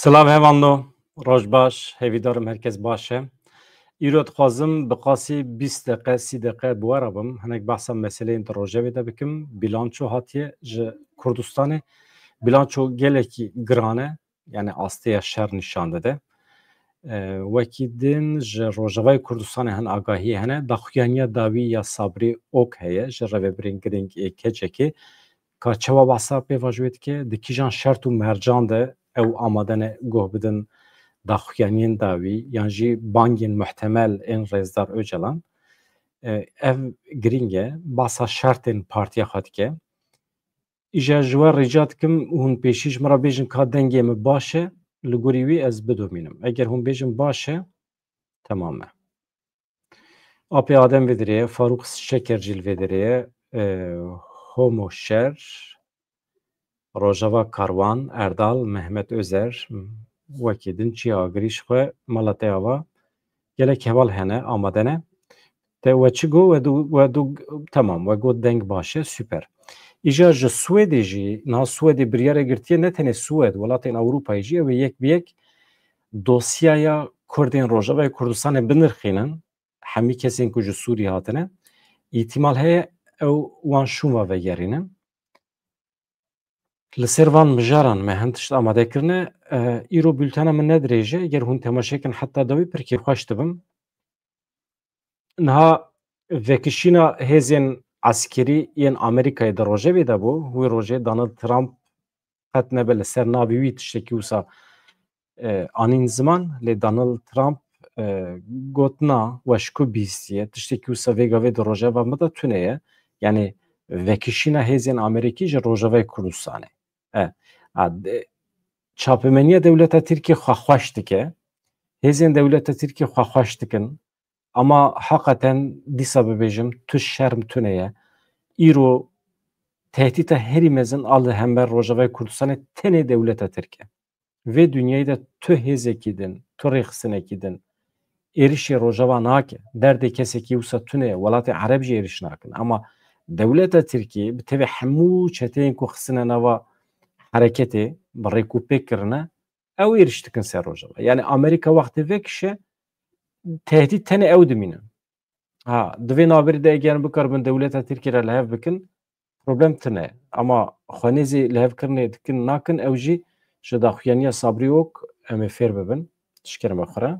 Silav hevando, roj baş, hevîdarim herkes baş e. Îro dixwazim bi qasî 20 deqe 30 deqe bûwera bim hinek behsa meseleyên di rojevê de bikim. Bilanço hatiye ji Kurdistanê. Bilanço gelekî giran e, yani asteya şer nîşan dide. Wekî din ji Rojavayê Kurdistanê hin agahî hene, daxuyaniya dawî ya sabrî ok heye ji rêveberên girîng ê keçekê ka çawa behsa pêva ji wê dike, di kîjan şert û mercan de ew amade ne guh bidin daxuyaniyên dawî yan jî bangên muhtemel ên Rêzdar Öcalan. Ev girîng e, behsa şertên partiya xwe dike. Îja ji we rica dikim hûn pêşî ji min re bêjin ka dengê min baş e, li gorî wî ez bidomînim. Eger hûn bêjin baş e, temam e. Apê Adem vê dirê ye, Farûq Şekercîl vê dirê ye, Homo Şer, Rojava Karwan, Erdal, Mehmet Özer, wekî din çiya agirî ji xwe mala te ava gelek heval hene, amade ne. Te we çi got we du temam, we got deng baş e, süper. Îja ji Swêdê jî, niha Swêdê biryarê girtiye ne tenê Swêd, welatên Ewropayê jî ew ê yek bi yek dosyaya Kurdên Rojavayê Kurdistanê binirxînin, hemî kesên ku ji Sûriyê hatine, îtîmal heye ew wan şûma vegerînin. Li ser van mijaran me hin tişt amadekirine, îro bültena min nedirêje, eger hûn temaşekin heta dawî pir kêfxweş dibim. Niha vekişîna hêzên eskerî yên Amerîkayê di rojevê de bû, wê rojê Donald Trump qet nebe li ser navê wî tiştekî wisa anîn ziman, lê Donald Trump got na weşku bîstiye, tiştekî wisa vêgavê di rojeva me de tune ye, yani vekişîna hêzên Amerîkî ji Rojavayê Kurdistanê. Çapemeniya dewleta Tirkiye xwe xweş dike, hêzên dewleta Tirkiye xwe xweş dikin, ama heqeten dîsa bibêjim tu şerm tune ye. Îro tehdîta herî mezin a li hember Rojavayê Kurdistanê tenê dewleta Tirkiye. Vê dunyayê de tu hêzekî din, tu rêxistinekî din, êrişê Rojava nake, derdê kesekî wisa tune ye, welatê Ereb jî êriş nakin. Ama dewleta Tirkiye bi tevê hemû çeteyên ku xistine nava hereketê bi rêkûpêkkirine, ew êriş dikin ser Rojava. Yani Amerîka wextê vekişe tehdît tenê ew dimînin. Di vê naberî de eger bikaribin dewleta Tirkiye re li hev bikin, problem tune ye. Ama xwenêzê li hevkirinê dikin nakin, ew jî ji daxuyaniya sabrî ok em ê fêr bibin. Tişkerime xwe re.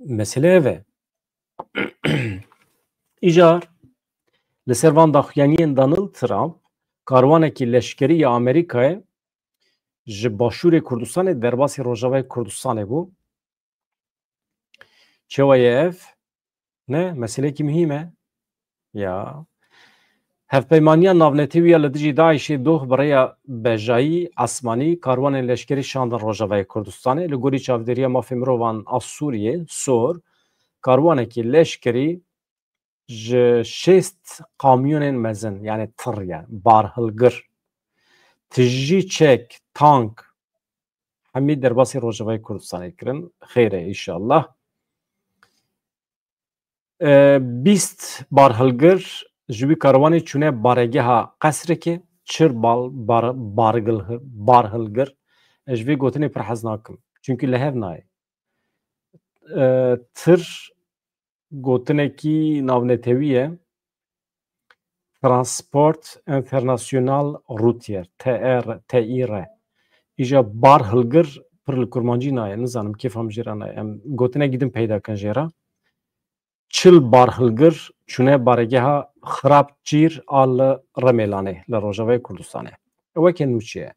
Mesele ev e. Îja li ser van daxuyaniyên Donald Trump, karwanekî leşkerî ya Amerîkayê ji başûrê Kurdistanê derbasî Rojavayê Kurdistanê bû. Çawa ye ev? Ne? Meselekî mühîm e. Ya. Hevpeymaniya navnetî ya li dijî Daişê doh birêya bejayî esmanî karwanên leşkerî şandin Rojavayê Kurdistanê li gorî çavdêriya mafê mirovan a Sûriyê, Sor, karwanekî leşkerî ji 6 kamyonên mezin, yani tir yani barhilgir, tijî çek, tank hemî derbasî Rojavayê Kurdistanê kirin. Xêr e înşallah. 20 barhilgir ji wî karwanê çûne baregeha Qesrikê, çir barhilgir. Ez ji vê gotinê pir hez nakim. Çünkü li hev nayê. Tir gotinekî navnetewî ye. Transport International Routier, TIR. Îja barhilgir pir li kurmancî nayê, nizanim kêfam jê re nayê. Em gotinekî din peyda kin jê re. Çil barhilgir çûne baregeha Xirabçîr a li Remelanê li Rojavayê Kurdistanê. Weke nû çi ye.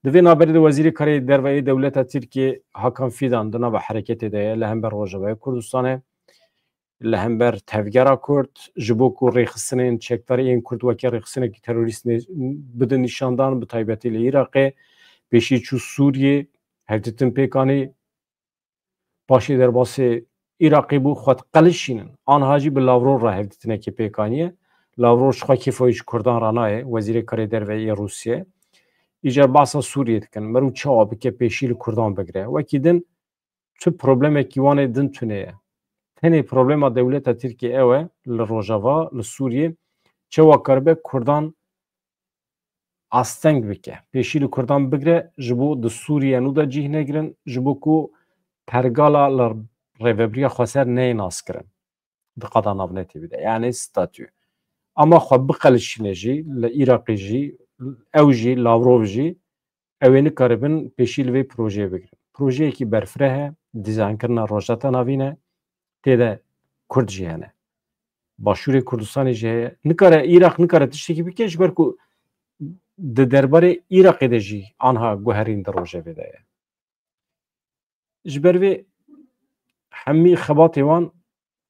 Di vê naberê de Wezîrê Karê Derveyê Dewleta Tirkiye Hakan Fidan di nava hereketê de ye li hember Rojavayê Kurdistanê, li hember tevgera Kurd, ji bo ku rêxistinên çekdariyên Kurd weke rêxistinekî terorîst bidin nîşandan, bi taybetî li Iraqê, pêşî çû Sûriyê, hevdîtin pêkanî paşê derbasê Iraqê bû xwe diqelişînin. Aniha jî bi Lavrov re hevdîtinekê pêkaniye. Lavrov ji xwe kêfa ji Kurdan re nayê, Wezîrê Karê Derveyê Rûsyê. Îja behsa Sûriyê dikin. Merû çawa bike pêşî li Kurdan bigire. Wekî din tu problemekî wanê din tune ye. Tenê problema dewleta Tirkiye ew e li Rojava, li Sûriyê, çawa karibe Kurdan asteng bike pêşî li Kurdan bigire ji bo di Sûriye nû de cih negirin ji bo ku pergala li rêveberiya Xweser neyê naskirin di qada navnetê bide yani statû ama xwe biqelişîne jî li Îraqê jî ew jî Lavrov jî ew ê nikaribin pêşî li vê projeyê bigirin. Projeyekî berfireh e, dîzaynkirina rojhata navî ne, têde Kurd jî hene. Başûrê Kurdistanê jî heye. Nikare Îraq nikare tiştekî bike ji ber ku di derbarê Îraqê de jî anha guherîn di rojevê de ye. Ji ber vê hemî xebatê wan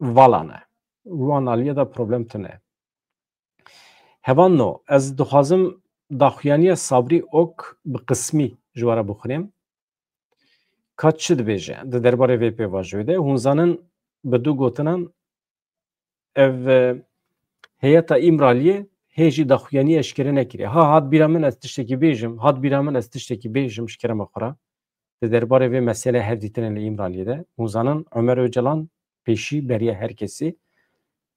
vala ne. Wan aliyê de problem tune. Hevan no, ez dixwazim daxuyaniya Sabrî Ok bi qismî ji we re bixwînim. Ka çi dibêje di derbarê vê pêvajoyê de? Hûn zanin bi du gotinan ev heyeta İmraliyê hê jî daxuyanî eşkere nekiriye. Ha hat bîra min ez tiştekî bêjim, hat bîra min ez tiştekî bêjim ji kerema xwe re. Di derbarê vê mesele hevdîtinê li İmraliyê de hûn zanin Ömer Öcalan pêşî beriya her kesî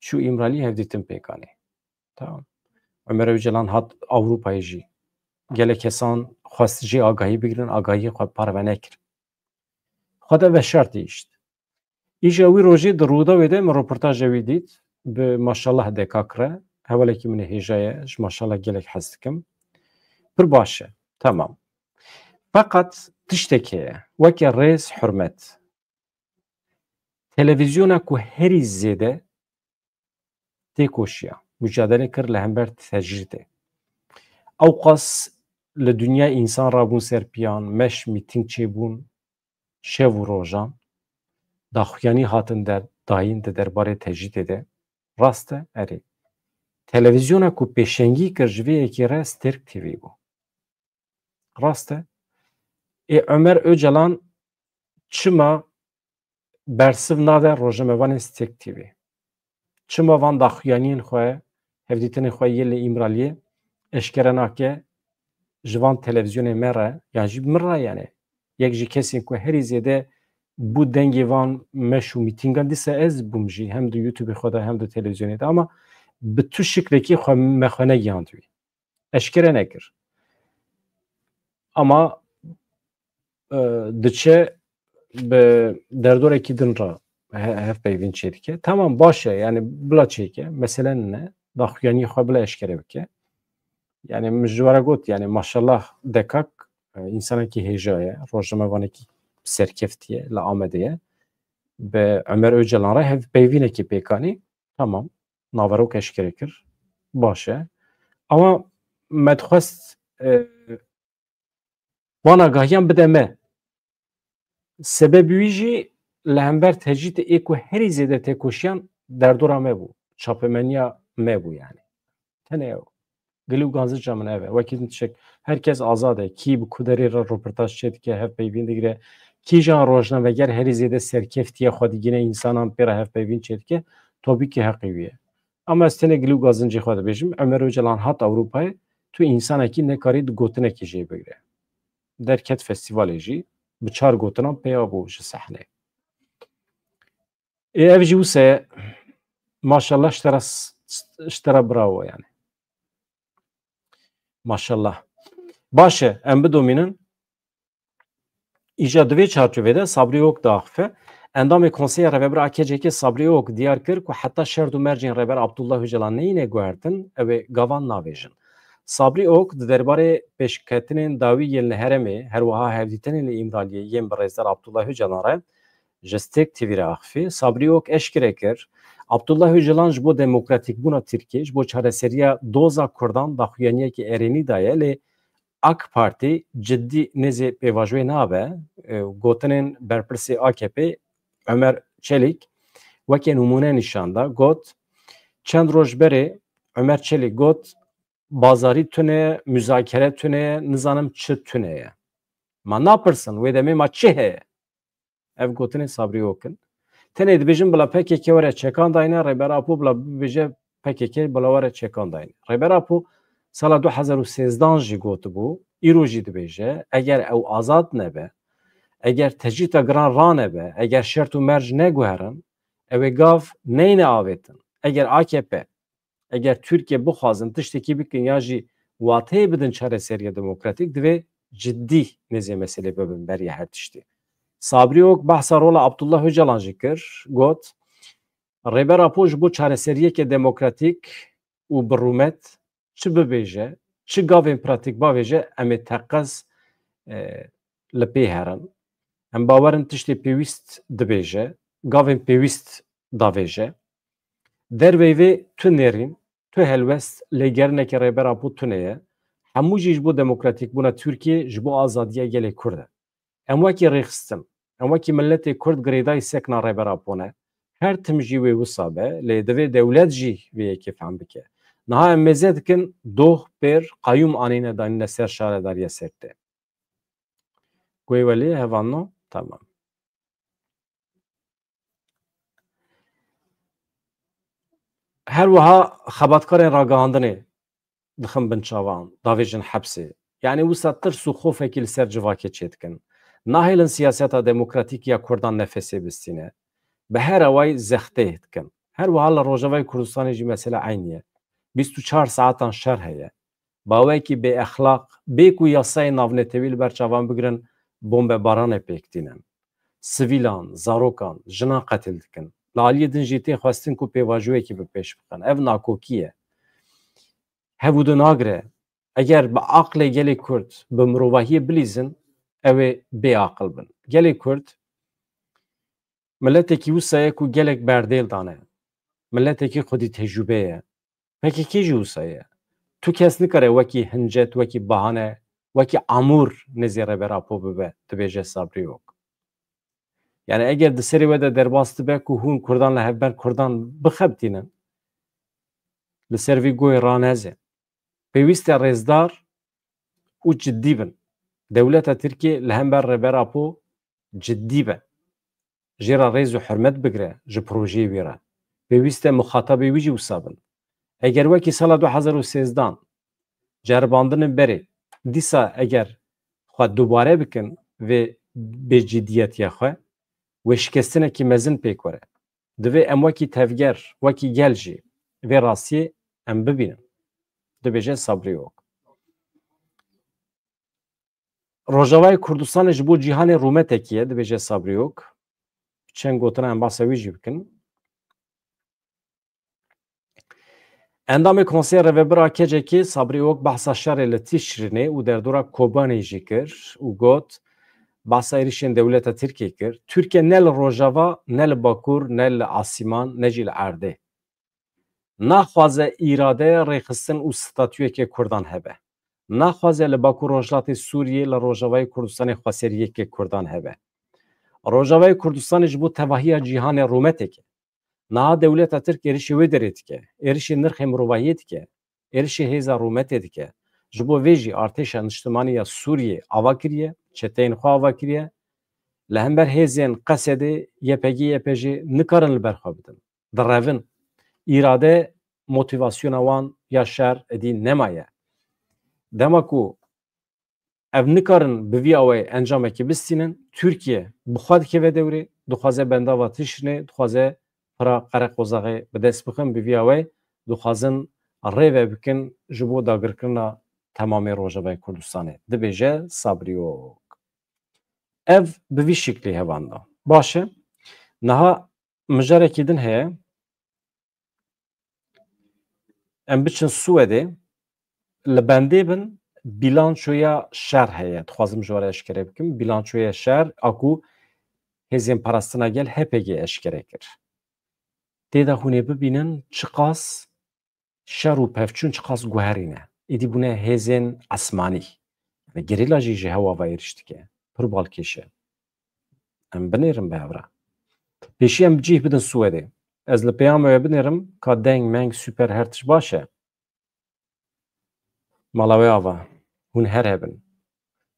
çû İmralî hevdîtin pêkanê. Tamam. Ömer Öcalan hat Avrupayê jî gelek kesan xwest jî agahî bigirin, agahiyê xwe parve nekir. Xwe de veşartî îşt. Îja wî rojê di Rûdawê de min reportaja wî dît bi maşallah dekakire. Hevalekî min ê hêja ye ji maşallah gelek hez dikim. Pir baş e. Tamam. Fakat tiştekê ye. Weke rêz hurmet. Televizyona ku herî zêde tê koşiya. Mücadele kir li hember tecrîtê. Ew qas li dünya însan rabûn ser piyan, meş mîtîng çêbûn, şev û rojan, daxuyanî hatin dayîn di derbarê tecrîtê de. Rast e? Erê. Televizyona ku pêşengî kir ji vê yekê re Stêrk TV bû. Rast e? Ömer Öcalan çima bersiv nade Rojnamevanê Stêrk TV. Çima van daxuyaniyên xwe, hevdîtinê xwe yê li İmraliyê eşkere nake ji van televizyonê me re, yan jî min re yani. Yek ji kesên ku herî zêde bû dengê van meş û mîtîngan dîsa ez bûm jî hem di YouTubeê xwe de hem di televizyonê de ama bi tu şiklekî xwe me xwe negihand wî. Eşkere nekir. Ama diçe bi derdorekî din re hevpeyvîn çê dike. Tamam baş e yani bila çêke. Meselen ne? Daxuyanî xwe bila eşkere bike. Yani min ji we re got yani maşallah dekak însanekî hêja ye, rojnamevanekî serkeftiye li Amedê ye. Bi Ömer Öcalan re hevpeyvînekî pêkanî. Tamam. Naverok eşkere kir. Baş e. Ama me dixwest wana gahiyan bide me. Sebebî wî jî li hember tecrîtê ê ku herî zêde tê koşiyan derdora me bû. Çapemeniya me bû yani. Tenê ew. Gilû ganzica min ev e. Wekî din tişek herkes azad e. Kî bi ku derê re rûportaj çê dike hevpeyvîn digire. Kî jan rojnameger herî zêde serkeftiye xwe digîne însanan pê re hevpeyvîn çê dike tobîkê heqî wî ye. Ama ez tenê gilû gazincê xwe dibêjim Ömer Öcalan hat Ewropayê tu însanekî nekarî di gotinekê jê bigire. Derket festîvalê jî bi çar gotinan pêya bû ji sehnê. Ev jî wisa ye maşallah ji te re bravo yani. Maşallah. Baş e em bidomînin îja di vê çarçovê de Sabrî Ok diaxife endamê Konseya Rêvebera AKCK Sabrî Ok diyar kir ku heta şerd û mercên Rêber Abdullah Öcalan neyîne guhertin ew ê gavan navêjin. Sabrî Ok di derbarê pêşketinên dawî yên li Herêmê her wiha hevdîtinên li İmraliyê yên bi Rêzdar Abdullah Öcalan re ji Stêrk TV re axivî. Sabrî Ok eşkere kir Abdullah Öcalan ji bo demokratîkbûna Tirkiye ji bo çareseriya doza Kurdan daxuyaniyekî erênî daye lê AK Parti ciddî nêzê pêvajoyê nabe. Gotinên berpirsê AKP Ömer Çelik weke numune nîşan da got çend roj berê Ömer Çelik got bazarî tune, müzakere tune, nizanim çi tune ye. Ma napirsin wê demê ma çi heye? Ev gotinên Sabrî Ok'in. Tenê dibêjin bila PKK were çekan dayîne, Rêber Apû bila bibêje PKK bila were çekan dayîne. Rêber Apû sala 2013 jî gotibû, îro jî dibêje eger ew azad nebe, eger tecrîta giran ranebe, eger şert û merc neguherin, ew ê gav neyne avêtin. Eger AKP, eger Türkiye bixwazin tiştekî bikin ya jî واتهی بدن چارەسەریە دموکراتیک divê ciddî nêzê meselê bibin beriya her tiştî. Sabrîok behsa rola Abdullah Öcalan jî kir, got rêbera po ji bo çareseriyekê demokratîk û bi rûmet çi bibêje, çi gavên pratik bavêje em ê teqez li pê herin. Em bawerin tiştê pêwîst dibêje, gavên pêwîst davêje. Dervê vê tu nêrîn, tu helwest lêgerineke rêbera po tune ye. Hemû jî ji bo demokratîkbûna Tirkiye ji bo azadiya gelê Kurd e. Em wekî rêxistin, em wekî milletê Kurd girêdayî sekna rêbera po ne. Her tim jî wê wisa be, lê divê dewlet jî vê yekê fehm bike. Niha em mêze dikin doh pêr qayûm anîne danîne ser şaredariya Sêrtê. Guhê welê hevanno? Tamam. Her wiha xebatkarên ragihandinê dixin bin çavan, davêjin hepsê. Yani wisa tirs û xofekî li ser civakê çê dikin. Nahêlin siyaseta demokratîk ya Kurdan nefesê bistîne. Bi her awayî zextê dikin. Her wiha li Rojavayê Kurdistanê jî mesela aynı ye. 24 saatan şer heye. Bawekî bêexlaq, bê ku yasayê navnetewî li ber çavan bigirin, bombebaranê pêk dînin. Sivîlan, zarokan, jinan qetil dikin. Li aliyê din jî tê xwestin ku pêvajiyekî bi pêş bikin. Ev nakokî ye. Hevû di nagire. Eger bi aqlê gelê Kurd bi mirovahiyê bilîzin, ew ê bêaqil bin. Gelê Kurd milletekî wisa ye ku gelek berdêl dane. Milletekî xwedî tecrübe ye. Pekekî jî wisa ye. Tu kes nikare wekî hincet, wekî bahane, wekî amûr nêzê rêbera po bibe, dibêje Sabrîok. Yani eger di serê we de derbas dibe ku hûn Kurdan li hevber Kurdan bixebitînin, li ser vî goyê raneze. Pêwîst e rêzdar û ciddî bin. Dewleta Tirkiye li hember rêbera po ciddî be. Jêra rêz û hurmet bigire ji projeyê wê re. Pêwîst e muxatabê wî jî wisa bin. Eger wekî sala 2013 ceribandinên berê, dîsa eger xwe dubare bikin vê bêciddiyetiya xwe, wê şikestinekî mezin pêk were. Divê em wekî tevger, wekî gel jî vê rastiyê em bibînin. Dibêje Sabrîok. Rojavayê Kurdistanê ji bo cîhanê rûmetekî ye, dibêje Sabrîok. Çend gotina em bahsa wî jî bikin. Endamê Konsêya Rêvebira Kecekê Sabrîok behsa şerê li Tîşrînê û derdora Kobanê jî kir û got behsa êrişên dewleta Tirkiye kir. Tirkiye ne li Rojava, ne li Bakur, ne li Asîman, ne jî li Erdê naxwaze îradeya rêxistin û statûyekê Kurdan hebe. Naxwaze li Bakur Rojhilatê Sûriyê li Rojavayê Kurdistanê xweseriyekê Kurdan hebe. Rojavayê Kurdistanê ji bo tevahiya cîhanê rûmetekê. Niha dewleta Tirk êrişê wê derê dike, êrişê nirxê mirovahiyê dike, êrişê hêza rûmetê dike. Ji bo vê jî artêşa niştimanî ya Sûriyê ava kiriye, çeteyên xwe ava kiriye. Li hember hêzên Qesedê, YPG, YPJ nikarin li ber xwe bidin. Direvin. İrade motivasyona wan ya şer edî nemaye. Dema ku ev nikarin bi vî awayê encamekê bistînin, Tirkiye bi xwe dikeve dewrê, dixwaze bendava Tîşrînê, dixwaze pira Qereqozaxê bi dest bixin, bi vî awayê dixwazin rêve bikin ji bo dagirkirina temamê Rojavayê Kurdistanê. Dibêje Sabrîok. Ev bi vî şeklî hevan da. Baş e. Niha mijarekî din heye. Em biçin Swêdê li bendê bin bilançoya şer heye. Dixwazim ji were eşkere bikim. Bilançoya şer a ku hêzên parastina gel HPG eşkere kir. Têda hûn ê bibînin çi qas şer û pevçûn çi qas guherîne. Êdî bûne hêzên esmanî. Gerîla jî ji hewa ve êriş dike. Pir balkêş e. Em binêrin bi hev re. Pêşî em cih bidin Swêdê. Ez li peyama we binêrim ka deng meng süper her tişt baş e. Mala wê ava. Hûn her hebin.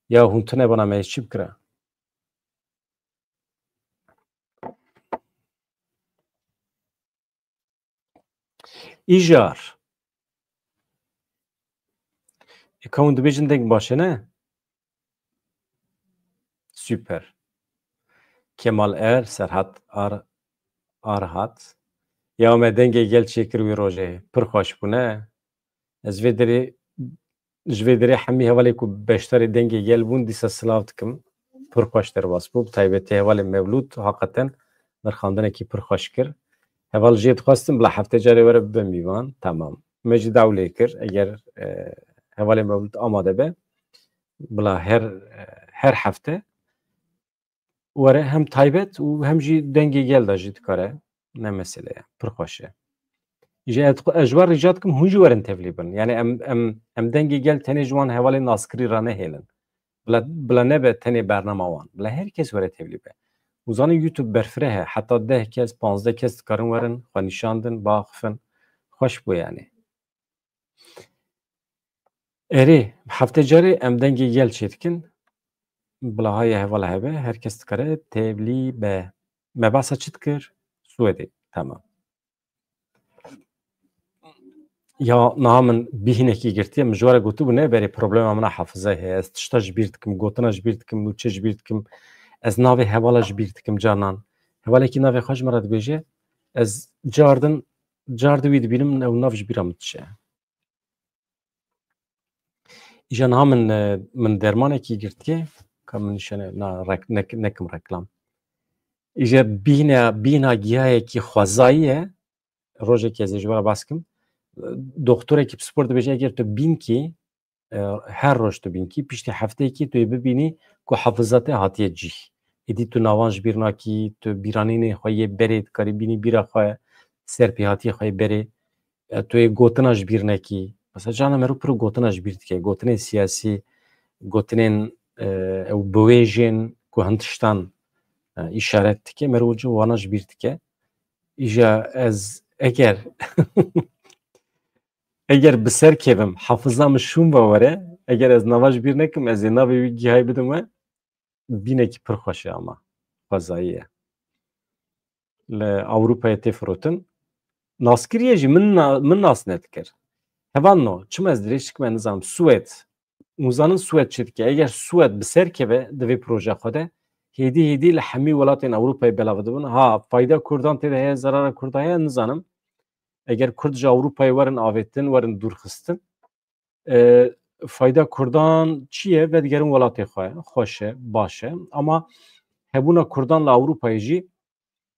Ya hûn tune bana me çi bikire? İjar. Ka hûn dibêjin deng baş e ne? Süper. Kemal Serhat Arhat. Ya me dengê gel çêkir wî rojê. Pir xweş bûne. Ez vê derê ji vê derê hemî hevalê ku beşdarê dengê gel bûn dîsa silav dikim pir xweş derbas bû. Bi taybetî hevalê Mevlûd heqetin nirxandinekî pir xweş kir. Heval jê dixwastim bila hefte carê were bibe mîvan. Tamam. Me jî daw lê kir eger hevalê Mevlûd amade be bila her hefte were hem taybet û hem jî dengê gel da jî dikare. Ne mesele ye. Pir xweş e. Ji ez ji wan rica dikim hûn jî werin tevlî bin. Yani em dengê gel tenê ji wan hevalê naskirî re nehêlin. Bila nebe tenê bernama wan. Bila herkes were tevlî be. û zanîn YouTube berfireh he. Heta 10 kes, 15 kes dikarin werin xwe nîşandin, biaxivin. Xweş bû yani. Erê, hefte carê em dengê gel çê dikin. Bilahayê hevala hebe, herkes dikare tevlî be. Me behsa çi dikir? Swêdê. Tamam. Ya niha min bîhînekî girtiye min ji were gotibû ne berê problema min a hefizeyê heye. Ez tişta ji bîr dikim, gotina ji bîr dikim, nûçe ji bîr dikim. Ez navê hevala ji bîr dikim canan. Hevalekî navê xwe ji me re dibêje, ez car di wî dibînim ew nav ji bîra min diçe. Îja niha min dermanekî girtiye, ka min nîşane nekim reklam. İja bîna gihayekî xwezayî ye, rojekê ez ê ji we re bas bikim. Doktorekî psîpor dibêje eger tu bînkî her roj tu bînkî piştî hefteyekî tu ê bibînî ku hefiza te hatiye cih. Êdî tu navan ji bîr nakî, tu bîranînê xwe yê berê dikarî bînî bîra xwe, serpêhatiyê xwe yê berê, tu ê gotina ji bîr nekî. Mesela cana merû pir gotina ji bîr dike, gotinên siyasî, gotinên ew biwêjên ku hin tiştan îşaret dike, merû wana ji bîr dike. İja ez eger eger bi ser kevim hefiza min şûn ve were, eger ez nava ji bîr nekim, ez ê navê wî gihayê bidim we bînekî pir xweş e ama xwezayî ye. Li Ewropayê tê firotin. Naskiriyê jî min nas nedikir. Hevan no, çima ez dirêj dikim nizanim Swêd. Û zanin Swêd çi dike? Eger Swêd bi ser keve di vê projeya xwe de, hêdî li hemî welatên Ewropayê belav dibin. Ha, fayda Kurdan tê de heye, zarara Kurdan heye nizanim. Eger Kurd ji Ewropayê werin avêtin, werin dûrxistin, fayda Kurdan çi ye? Vedigerin welatê xwe. Xweş e, baş e. Ama hebûna Kurdan li Ewropayê jî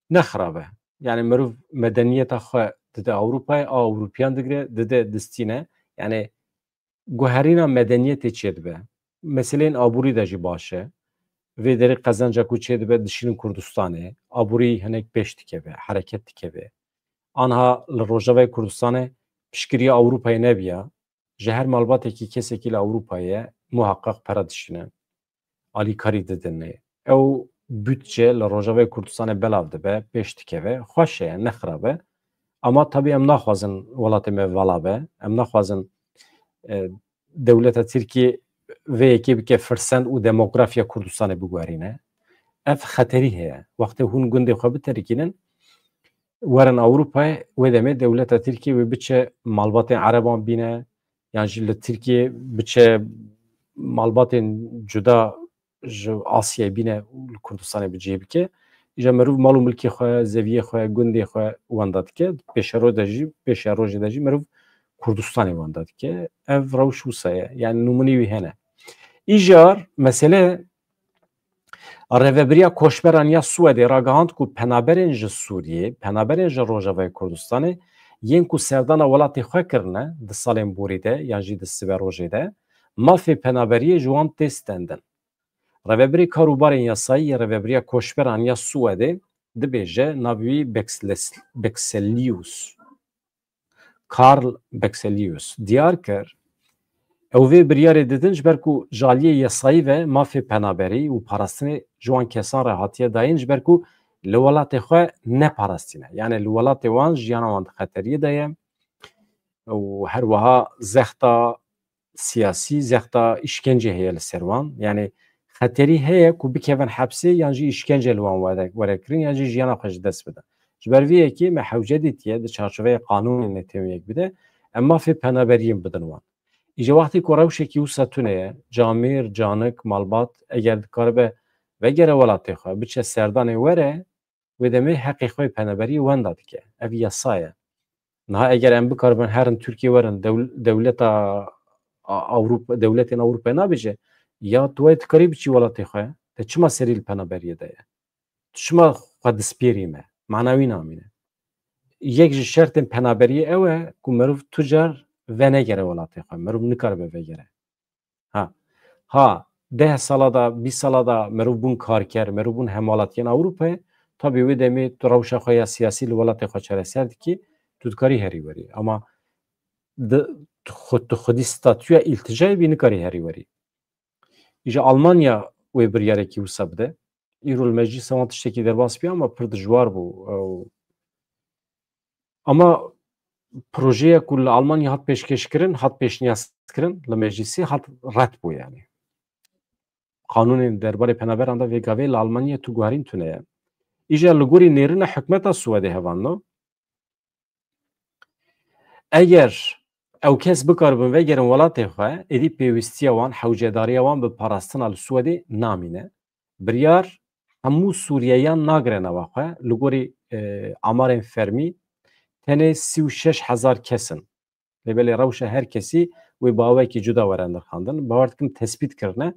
ne xirab e. Yani mirov medeniyeta xwe dide Ewropayê, a Ewropiyan digire, dide distîne. Yani guherîna medeniyetê çê dibe. Meseleyên aborî de jî baş e. Vê derê qezenca ku çê dibe dişînin Kurdistanê. Aborî hinek pêş dikeve, hereket dikeve. Anha li Rojavayê Kurdistanê piştgiriya Ewropayê nebiya. Ji her malbatekî kesekî li Ewropayê muheqqeq pere dişîne. Alîkarî didin. Ew bütçe li Rojavayê Kurdistanê belav dibe, pêş dikeve. Xweş e, ne xirab e. Ama tabii em naxwazin welatê me vala be. Em naxwazin dewleta Tirkiye vê yekê bike firsend û demografiya Kurdistanê biguherîne. Ev xeterî heye. Wextê hûn gundê xwe biterikînin, werin Ewropayê wê demê dewleta Tirkiye wê biçe malbatên Ereban bîne, yan jî li Tirkiye biçe malbatên cuda ji Asyayê bîne û li Kurdistanê bi cih bike. İja merûv mal û milkê xwe, zeviyê xwe, gundê xwe wenda dike. Pêşa rojê de jî merûv Kurdistanê wenda dike. Ev rewş wisa ye. Yani nûmunî wî hene. İjar mesele rêveberiya koçberan ya Swêdê ragihand ku penaberên ji Sûriyê, penaberên ji Rojavayê Kurdistanê yên ku serdana welatê xwe kirine di salên borî de yan jî di siber rojê de, mafê penaberiyê ji wan tê stendin. Rêveberê karûbarên yasayî ya rêveberiya koçberan ya Swêdê dibêje navê wî Bexelius. Karl Bexelius diyar kir ew vê biryarê didin ji ber ku jaliyê yasayî ve mafê penaberî û parastinê ji wan kesan re hatiye dayîn ji ber ku li welatê xwe neparastîne. Yani li welatê wan jiyana wan di xeteriyê de ye û her wiha zexta siyasî, zexta îşkence heye li ser wan. Yani xeterî heye ku bikevin hepsê yan jî îşkence li wan were kirin yan jî jiyana xwe ji dest bidin. Ji ber vê yekê me hewce dîtiye di çarçoveyê qanûnê netewiyek bide em mafê penaberiyên bidin wan. İja wextê ku rewşekî wisa tune ye, camêr, canik, malbat eger dikaribe vegere welatê xwe biçe serdanê were, wê demê heqê xwe penaberiyê wenda dike. Ev yasa ye. Niha eger em bikaribin herin Tirkiye werin dewleta Avrupa devletin Avrupa nabije ya tuayet karib çi velatê xwe te çima serî li penaberiyê de ye çima xwe dispêrî me manawi namîne yek ji şertên penaberiyê ew e ku mirov tu car venegere welatê xwe mirov nikaribe vegere ha 10 sala da 20 sala da mirov bûn karker mirov bûn hemalatiyên Awropayê tabii wê demê tu rewşa xwe ya siyasî li welatê xwe çareser dikî tu dikarî herî werî ama tu xwedî statûya îltijayê bî nikarî herî werî îja Almanya wê biryarekî wisa bide îro li meclîsa wan tiştekî derbas bûye ama pir dijwar bû ama projeyek ku li Almanya hat pêşkêşkirin hat pêşniyazkirin li meclîsê hat red bû yani qanûnên derbarê penaberan da vê gavê li Almanyayê tu guherîn tune ye îja li gorî nêrîna hikûmeta Swêdê hevano eger ew kes bikaribin vegerin welatê xwe êdî pêwîstiya wan hewcedariya wan bi parastina li Swêdê namîne biryar hemû Sûriyeyan nagire nava xwe li gorî amarên fermî tenê 36,000 kes in lêbelê rewşa her kesî wê bawekî cuda were nirxandin bawer dikim tespît kirine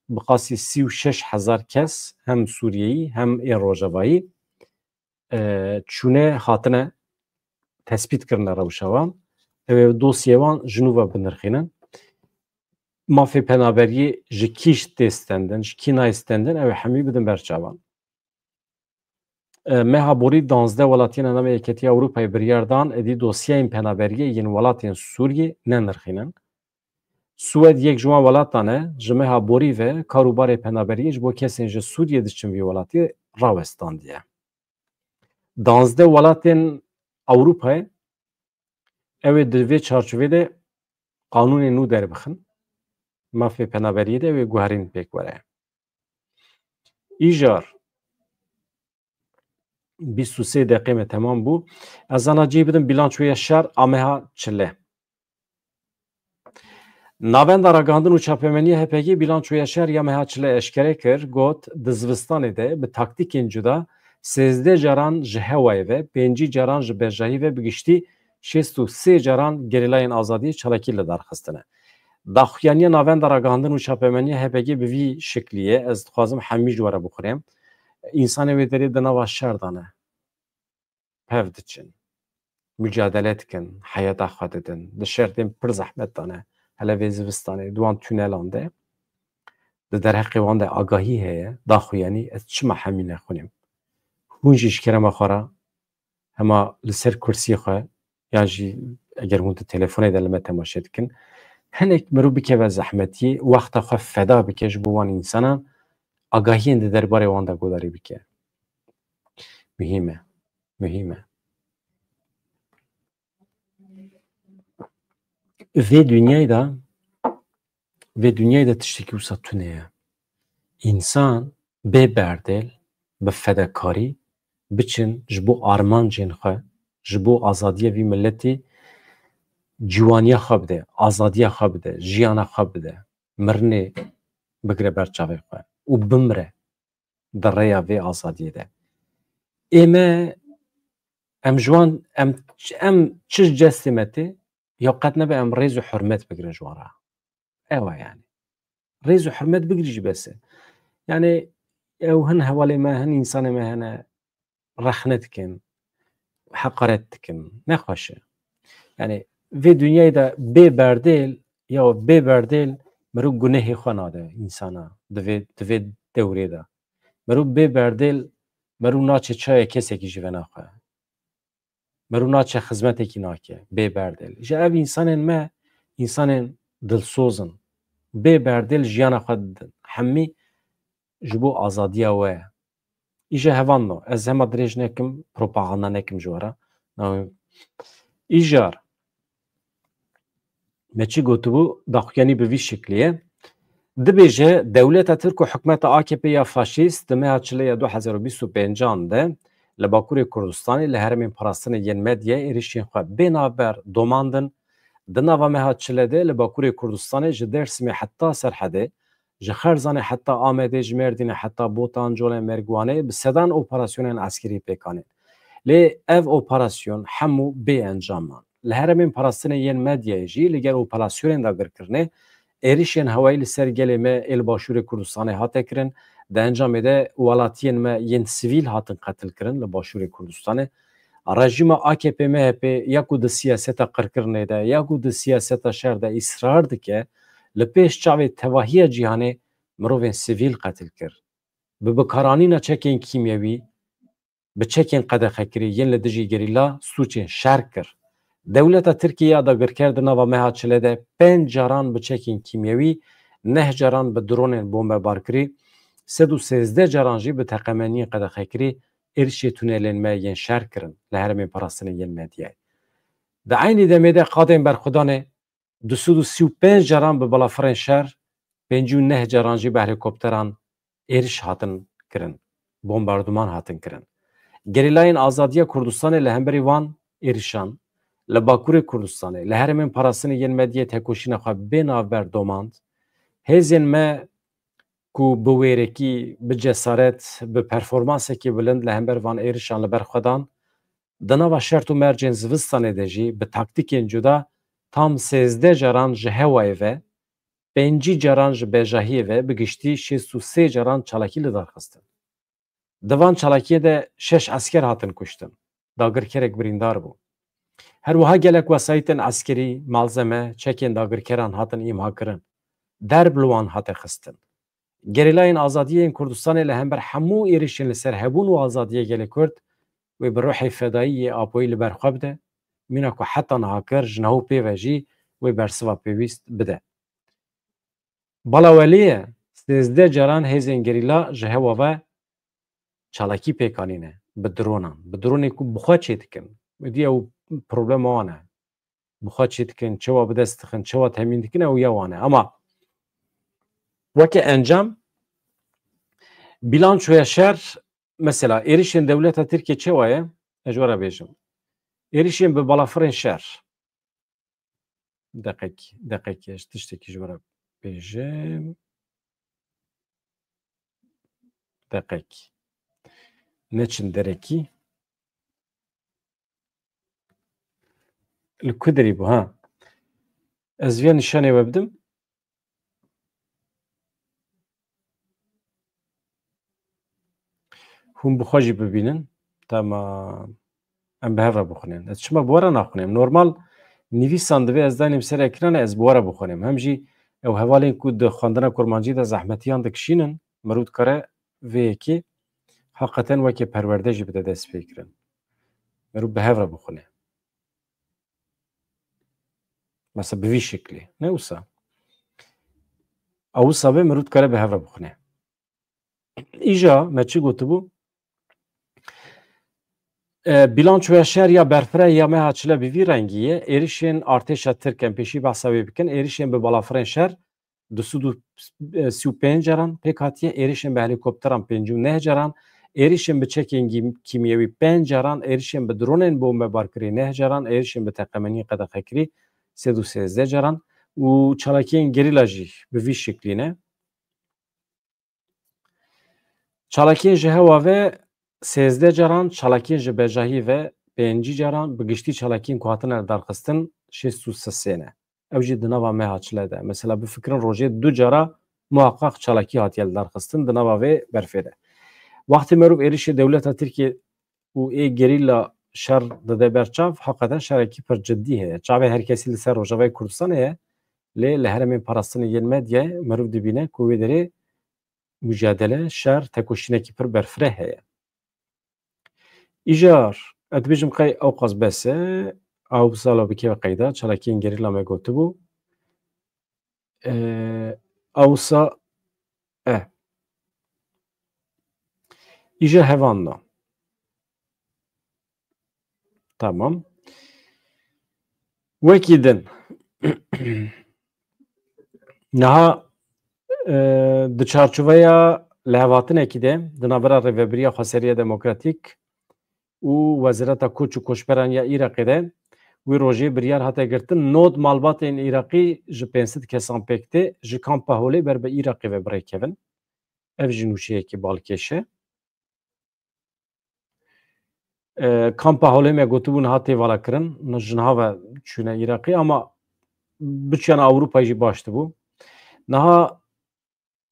bi qasî 36,000 kes hem Sûriyeyî hem ên Rojavayî çûne hatine tespît kirine rewşa wan ew dosyê wan ji nû ve binirxînin mafê penaberiyê ji kî tê stendin ji kî nayê stendin ew ê hemî bidin ber çavan meha borî 12 welatiyên Endama Yekîtiya Ewropayê biryar dan êdî dosyayên penaberiyê yên welatên Sûriyê nenirxînin Swêd yek ji wan welatan e ji meha borî ve karûbarê penaberiyê ji bo kesên ji Sûriyê diçin vî welatê rawestandiye 12 welatên Ewropayê ew ê di vê çarçovê de qanûnên nû derbixin mafê penaberiyê de ew ê guherîn pêk were îjar 23 deqê me temam bû ez zana cî bidim bilançoya şer a meha çile navenda ragihandin û çapemeniyê HPG bilançoya şer ya meha çile eşkere kir got di zivistanê de bi taktikên cuda 13 caran ji hewayê ve 5 caran ji berjahî ve bi giştî 63 caran gerîlayên azadiyê çalakî li darxistine daxuyaniya navenda ragihandin û çapemeniyê HPG bi vî şiklî ye ez dixwazim hemî ji were bixurêm însanê wê derê di nava şer dane pev diçin mücadele dikin heyeta xwe didin di şertên pir zehmet dane hele vê zivistanê di wan tûnelan de di derheqê wan de agahî heye daxuyanî ez çima hemî nexwînim hûn jî ji kerema xwe re hema li ser kursiyê xwe yan jî eger hûn di telefonê de li me temaşe dikin hinek mirov bikeve zehmetiyê wexta xwe feda bike ji bo wan însanan agahiyên di derbarê wan de gudarî bike mühîm e mühîm e vê dünyayê de tiştekî wisa tune ye însan bê berdêl bi fedakarî biçin ji bo armancên xwe ji bo azadiya vî milletê ciwaniya xwe bide azadiya xwe bide jiyana xwe bide mirinê bigire ber çavê xwe û bimire di rêya vê azadiyê de em ji wan em çi ji cestê me tê ya qet nebe em rêz û hurmet bigirin ji wan re ew e yani rêz û hurmet bigirî jî bes e yani ew hin hevalê me hin însanê me hene rexne dikin heqaret dikin nexweş e yani vê dünyayê de bê berdêl ya bê berdêl mirov gunehê xwe nade însana di vê dewrê de mirov bê berdêl mirov naçe çaya kesekî ji ve naxwe mirov naçe xizmetekî nake bê berdêl ji ev însanên me însanên dilsoz in bê berdêl jiyana xwe didin hemî ji bo azadiya we îja hevan no ez hema dirêj nekim propaganda nekim ji we re îjar me çi gotibû daxuyanî bi vî şiklî ye dibêje dewleta Tirk û hikûmeta AKP ya faşîst di meha çileya 2025 de li Bakurê Kurdistanê li herêmên parastinê yên medyayê êrişên xwe bênaber domandin di nava meha çile de li Bakurê Kurdistanê ji Dêrsimê heta Serhedê ji Xerzanê heta Amedê ji Mêrdînê heta Botan Colê Mergwanê bi sedan operasyonên eskerî pêkanîn lê ev operasyon hemû bê encaman li heremên parastinê yên medyayê jî li gel operasyonên dagirkirinê êrişên hewayî li ser gelê me ê li Başûrê Kurdistanê hate kirin. Di encamê de welatiyên me yên sivîl hatin qetilkirin li Başûrê Kurdistanê. Rejima AKP MHP ya ku di siyaseta qirkirinê de ya ku di siyaseta şer de îsrar dike li pêş çavê tevahiya cîhanê mirovên sivîl qetil kir. Bi bikaranîna çekên kîmyewî, bi çekên qedexekirî yên li dijî gerîla sûçên şer kir. Dewleta Tirkiye dagirker di nava meha Çilê de 5 caran bi çekên kîmyewî, 9 caran bi dronên bombebarkirî, 113 caran jî bi teqemeniyên qedexekirî êrişê tunelên me yên şer kirin li heremên parastinê yên medyayê. Di aynî demê de qadên berxwedanê 235 caran bi balafirên şer, 59 caran jî bi helîkopteran êriş hatin kirin, bombarduman hatin kirin. Gerîlayên Azadiya Kurdistanê li hemberî wan êrişan, li Bakurê Kurdistanê li heremên parastinê yên medyayê tekoşîna xwe bê navber domand. Hêzên me ku bi wêrekî, bi cesaret, bi performansekî bilind li hember van êrişan li ber xwedan, di nava şert û mercên zivistanê de jî bi taktîkên cuda tam 13 caran ji hewayê ve, 5 caran ji bejahiyê ve bi giştî 63 caran çalakî li darxistin. Di van çalakiyê de 6 esker hatin kuştin. Dagirkerek birîndar bû. Her wiha gelek wesayîtên eskerî, malzeme, çekên dagirkeran hatin îmha kirin. Derb li wan hate xistin. Gerîlayên Azadiyên Kurdistanê li hember hemû êrişên li ser hebûn û azadiyê gelê Kurd wê bi ruhê fedayiyê apoyî li ber xwe bide, mîna ku heta niha kir ji neho pê ve jî wê bersiva pêwîst bide. Bala welê ye 13 caran hêzên gerîla ji hewa ve çalakî pêkanîne bi dronan. Bi dronê ku bi xwe çê dikin. Diya ew problema wan e. Bi xwe çê dikin, çawa bi dest dixin, çawa temîn dikin ew ya wan e. Ama weke encam bilançoya şer mesela êrişên dewleta Tirkiye çawa ye? Ez ji we re bêjim. Êrişên bi balafirên şer. Deqekî ez tiştekî ji we re bêjim. Deqekî. Neçin derekî? Li ku derî bû ha? Ez vê nîşanê we bidim. Hûn bi xwe jî bibînin. Tamam. Em bi hev re bixwînin. Ez çima bi we re naxwînim. Normal nivîsan divê ez danîm ser ekranê ez bi we re bixwînim. Hem jî ew hevalên ku di xwendina kurmancî de zehmetiyan dikişînin, mirov dikare vê yekê heqeten wekî perwerde jî bide dest pê kirin. Mirov bi hev re bixwîne. Mesela bi vî şeklî. Ne wisa? Ew wisa bê mirov dikare bi hev re bixwîne. Îja me çi gotibû? Bilançoya şer ya berfireh ya meha Çilê bi vî rengî ye. Êrişên artêşa Tirk em pêşî behsa wê bikin. Êrişên bi balafirên şer 235 caran pêk hatiye. Êrişên bi helîkopteran 59 caran. Êrişên bi çekên kîmyewî 5 caran. Êrişên bi dronên bombebarkirî 9 caran. Êrişên bi teqemeniyê qedexekirî 113 caran. û çalakiyên gerîla jî bi vî şeklî ne. Çalakiyên ji hewa ve 13 caran, çalakiyên ji bejahî ve 5 caran, bi giştî çalakiyên ku hatine darxistin 63 ne. Ew jî di nava meha Çilê de. Mesela bi fikirin rojê 2 cara muhaqqaq çalakî hatiye darxistin di nava vê berfê de. Waxtê merov êrişê dewleta Tirkiye û ê gerîla şer dide ber çav, heqeten şerekî pir ciddî heye. Çavê herkesî li ser Rojavayê Kurdistanê ye, lê li heremên parastinê yên medyayê merov dibîne ku wê derê mücadele, şer, tekoşînekî pir berfireh heye. İjar, ez dibêjim qey ew qas bes e, ew sala bikeve qeyda, çalakiyên gerîla me gotibû. Ewsa îja hevan da. Tamam. Wekî din. Niha di çarçoveya lehevhatinekî de di navbera Rêveberiya Xweseriya Demokratîk û Wezareta Koç û Koçberan ya Îraqê de wê rojê biryar hate girtin nod malbatên Îraqî ji 500 kesan pêk tê ji kampa Holê ber bi Îraqê ve birêkevin. Ev jî nûçeyekî balkêş e. kampa holême gotibûn hatê vala kirin jinha ve çûne Iraqê ama biçiyan Avrupayê jî baş dibû. Niha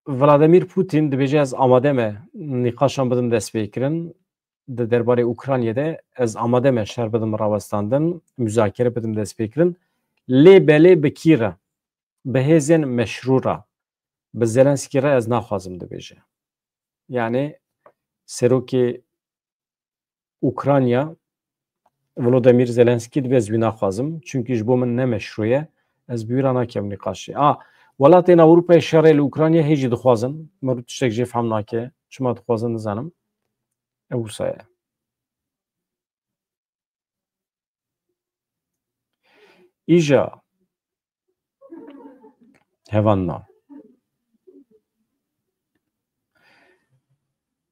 Vladimir Putin dibêje ez amade me nîqaşan bidim dest pêkirin di derbarê Ukraynayê de ez amade me şer bidim rawestandin müzakere bidim dest pêkirin lê belê bi kî re bi hêzên meşrû re bi Zelenskî re ez naxwazim dibêje. Yani serokê Ukrayna Volodymyr Zelenskî dibe ez wî naxwazim çünkü ji bo min ne meşrû ye ez bi wî re nakem nîqaşê. Welatên Ewropayê şerê li Ukraynayê hê jî dixwazin me rû tiştek jê fehm nake çima dixwazin nizanim ew wisa ye. Îja hevan na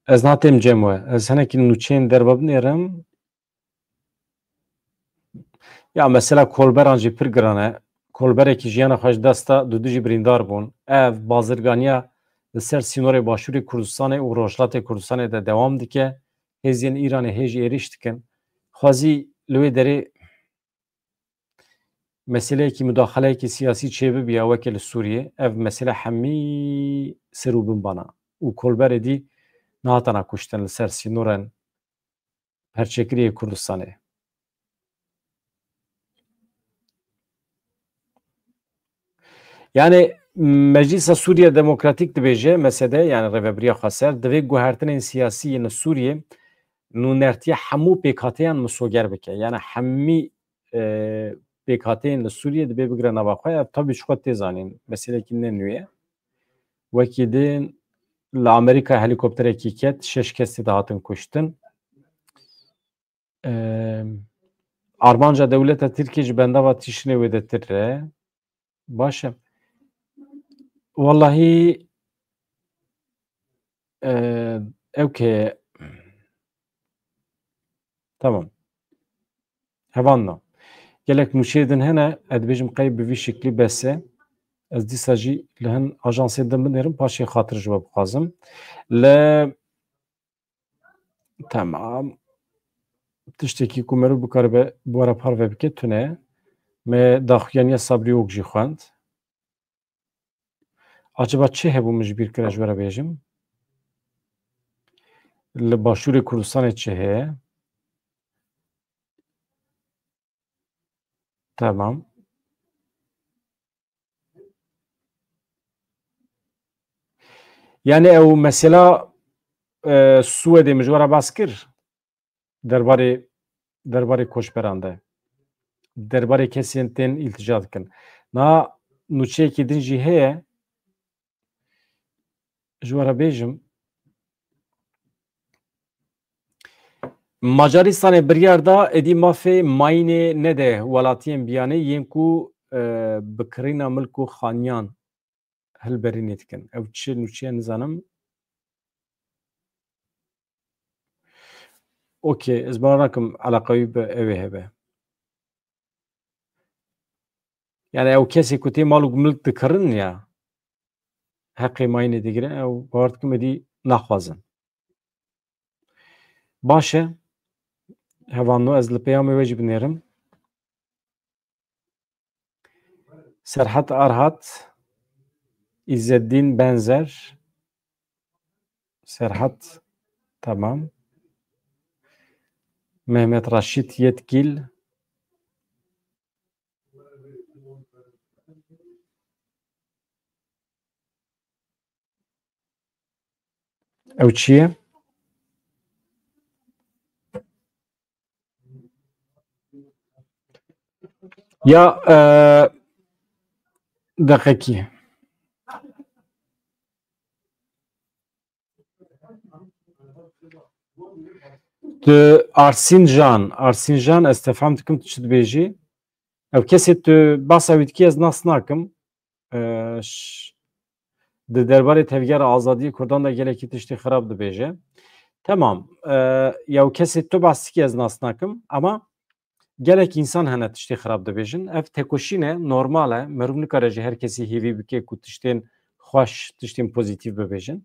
ez natêm cem we ez hinekî nûçeyên derve binêrim ya mesela kolberan jî pir giran e kolberekî jiyana xwe ji desta du jî birîndar bûn ev bazirganiya li ser sînorê Başûrê Kurdistanê û Rojhilatê Kurdistanê de dewam dike hêzên Îranê hê jî êrîş dikin xwazî li wê derê meseleyekî müdaxeleyekî siyasî çêbibiya wekî li Sûriyê ev mesele hemî ser û bin bana û kolberê dî nehatana kuştin li ser sînorên Herçekiriyê Kurdistanê. Yani Meclisa Sûriye Demokratîk dibêje mesede yani Rêveberiya Xweser divê guhertinên siyasî yên li Sûriyê nûnertiya hemû pêkhateyan misoger bike. Yani hemî pêkhateyên li Sûriyê dibe bigire nava xwe ev tabii ji xwe tê zanîn meselekî ne nû ye. Wekî din li Amerîka helîkopterekî ket 6 kes tê de hatin kuştin. Armanca dewleta Tirkiye ji bendava tîşinê wê de tir re. Baş e. Wallahî ew kê tamam. Hevan na. Gelek nûçeyê din hene ez dibêjim qey bi vî şeklî bes e. Ez dîsa jî li hin ajansê din binêrim paşê xatir ji we bixwazim. Li tamam. Tiştekî ku merû bikaribe bi were parve bike tune ye. Me daxuyaniya Sabrî Ok jî xwend. Acaba çi hebû min ji bîr kire ji we re bêjim? Li Başûrê Kurdistanê çi heye? Tamam. Yani ew mesela Swêdê min ji we re bas kir derbarê koçberan de. Derbarê kesên tên îltica dikin. Niha nûçeyekî din jî heye ji we re bêjim Macaristanê biryar da êdî mafê mayînê nede welatiyên biyanî yên ku bi kirîna milk û xaniyan hilberînê dikin. Ew çi nûçe nizanim. Okey, ez bawer nakim eleqa wî bi ew ê hebe. Yani ew kesê ku tê mal û milk dikirin ya heqê mayînê digire ew bawer dikim êdî naxwazin. Baş e. Hevano ez li peyamê we jî binêrim. Serhat Arhat, İzzeddin Benzer, Serhat tamam. Mehmet Raşit Yetkil, ew çi ye? Ya deqekî. Di Arsinjan ez te fehm dikim tu çi dibêjî. Ew kesê tu basa wî dikî ez nas nakim. Di derbarê tevgera azadiyê Kurdan da gelekî tiştê xirab dibêje. Tamam. Ya kesê tu bas dikî ez nas nakim ama gelek insan hene tiştê xirab dibêjin. Ev tekoşîn e, normal e. Merûv nikare ji her kesî hêvî bike ku tiştên xweş, tiştên pozîtîv bibêjin.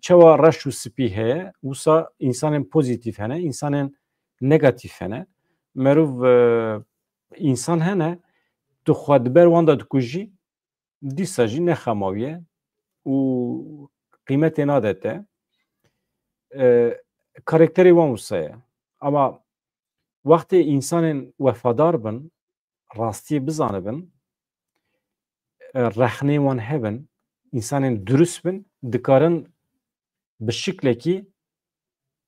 Çawa reş û spî heye, wisa însanên pozîtîv hene, însanên negatif hene. Merov insan hene tu xwe di ber wan de dikujî dîsa jî nexemawiye û qîmetê nade te. Karakterê wan wisa ye. Ama wextê însanên wefadar bin, rastiyê bizanibin, rexnê wan hebin, însanên durust bin, dikarin bi şiklekî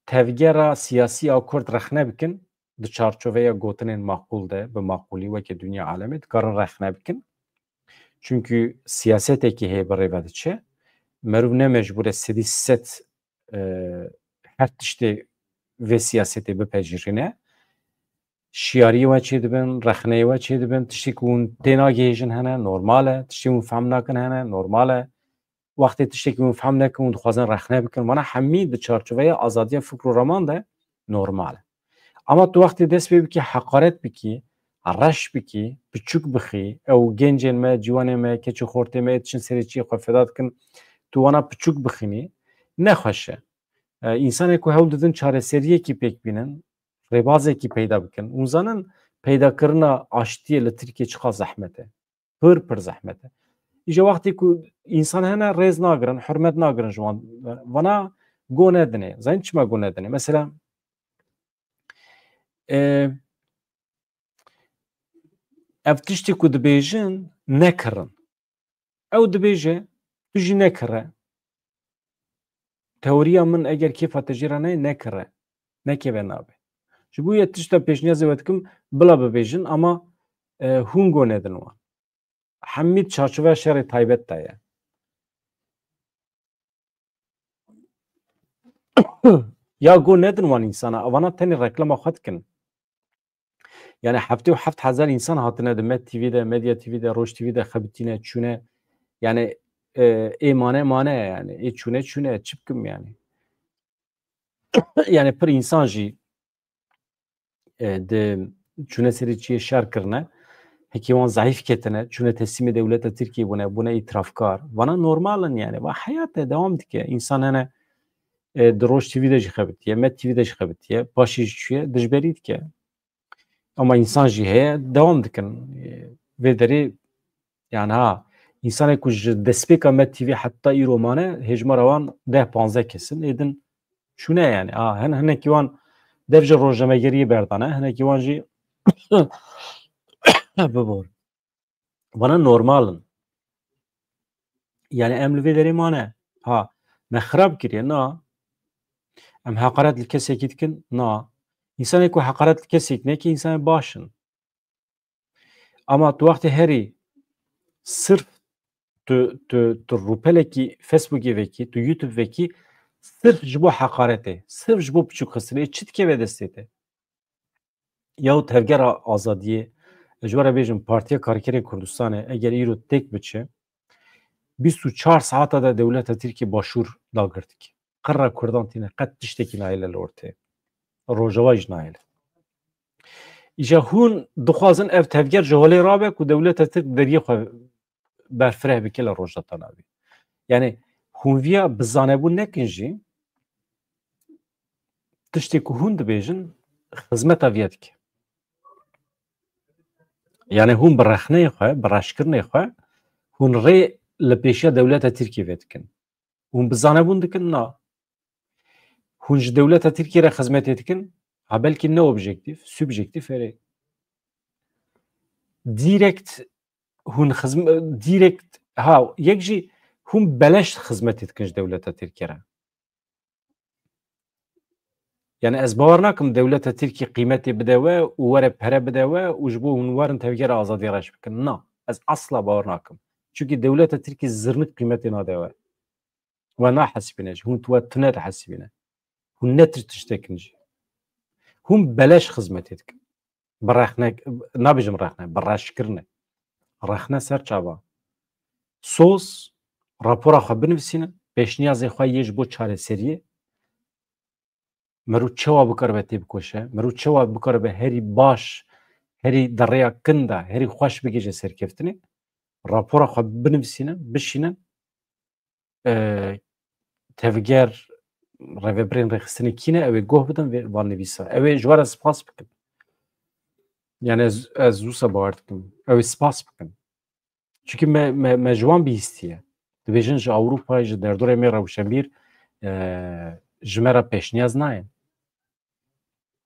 tevgera siyasî a Kurd rexne bikin, di çarçoveya gotinên maqbûl de, bi maqbûlî wekî dunya alemê dikarin rexne bikin. Çünkü siyasetekî heye bi rêve diçe. Merov ne mecbûr e sedî sed her tiştê vê siyasetê bipejirîne. Şiyariyê we çêdibin, rexneyê we çêdibin, tiştê ku hûn tê nagihêjin hene, normal e. Tiştê hûn fehm nakin hene, normal e. Wextê tiştekî hûn fehm nekin û dixwazin rexne bikin, wana hemî di çarçoveya azadiya fikr û raman de normal e. Ama tu wextê dest pê bikî heqaret bikî, reş bikî, piçûk bixî, ew gencên me, cîwanê me, keçê xortê me tişin serê çiyê xwe feda dikin, tu wana piçûk bixînî, nexweş e. Însanê ku hewl didin çareseriyekî pêk bînin, rêbazekî peyda bikin. Hûn zanin peydakirina aştiyê li Tirkiye çiqa zehmet e. Pir zehmet e. İşte wextê ku însan hene rêz nagirin, hurmet nagirin ji wan. Wana go nedine. Zanîn çima go nedine? Mesela ev tiştê ku dibêjin nekirin. Ew dibêje tu jî nekire. Teoriya min eger kêfa te jê re neyê nekire. Nekeve nabe. Ji bo yê tişta pêşniyazê we dikim bila bibêjin ama hûn go nedin wan. Hemî çarçoveya şerê taybet de ye. Ya go nedin wan însana, wana tenê reklama xwe dikin. Yani heftê û heft hezar însan hatine di Med TV'de, Medya TV'de, Roj TV'de xebitîne, çûne. Yani ê mane ye yani. Ê çûne çi bikim yani. Yani pir însan jî di çûne serê çiyê şer kirine, hekî wan zayıf ketine, çûne teslîmê dewleta Tirkiye bûne îtirafkar. Wana normalin yani. Wa heyat e dewam dike. Însan hene di Roj TV'de jî xebitiye, Med TV'de jî xebitiye, paşî jî çûye, dijberî dike. Ama insan jî heye dewam dikin. Vê derê yani ha însanê ku ji destpêka Med TV heta îro mane hêjmara wan 10-15 kesin êdin çûne yani. Ha hinekî wan dev ji rojnamegeriyê berdane, hinekî wan jî bibor. Wana normalin. Yani em li vê derê mane. Ha me xirab kiriye na. Em heqaret li kesekî dikin na. İnsanê ku heqaret li kesekî neke însanê başin. Ama tu wextê herî sırf tu rûpelekî Facebookê vekî, tu YouTube vekî sırf ji bo heqaretê, sırf ji bo piçûk xistirê çi dikeve destê te? Yaw tevgera azadiyê, ji we re bêjim Partiya Karkerên Kurdistanê eger îro têk biçe, 24 saata de dewleta Tirkiye başûr dagirtike. Qirra Kurdan tîne qet tiştekî nayê li ortê. Rojava jî nayê. İşte hûn dixwazin ev tevger ji holê rabe ku dewleta Tirk deriyê xwe berfireh bike li rojata navê. Yani hûn viya bizanebûn nekin jî tiştê ku hûn dibêjin xizmeta viya dike. Yani hûn bi rexneyê xwe, bi reşkirinê xwe hûn rê li pêşiya dewleta Tirkiye vê dikin. Hûn bizanebûn dikin na. Hûn ji dewleta Tirkiye re xizmetê dikin, ha belkî ne objektif, subjektif erê. Direkt hûn direkt ha yek jî hûn beleş xizmetê dikin ji dewleta Tirkiye re. Yani ez bawer nakim dewleta Tirkiye qîmetê bide we û were pere bide we û ji bo hûn werin tevgera azadiyê reş bikin. Na, ez asla bawer nakim. Çünkü dewleta Tirkiye zirnik qîmetê nade we. We nahesibîne jî. Hûn we tune dihesibîne. Hûn ne tir tiştekin jî. Hûn beleş xizmetê dikin. Bi rexne, nabêjim rexne, bi reşkirinê. Rexne ser çava. Sos, rapora xwe binivîsînin, pêşniyazê xwe yê ji bo çareseriyê, merû çawa bikaribe tê bikoşe, merû çawa bikaribe herî baş, herî di rêya kin de, herî xweş bike ji serkeftinê, rapora xwe binivîsînin, bişînin, tevger rêveberên rêxistinê kîne ew ê goh bidin vê van nivîsa. Ew ê ji we re spas bikin. Yani ez wisa bawer dikim. Ew ê spas bikin. Çünkü me ji wan bihîstiye. Dibêjin ji Ewropayê ji derdorê me rewşenbîr ji me re pêşniyaz nayên.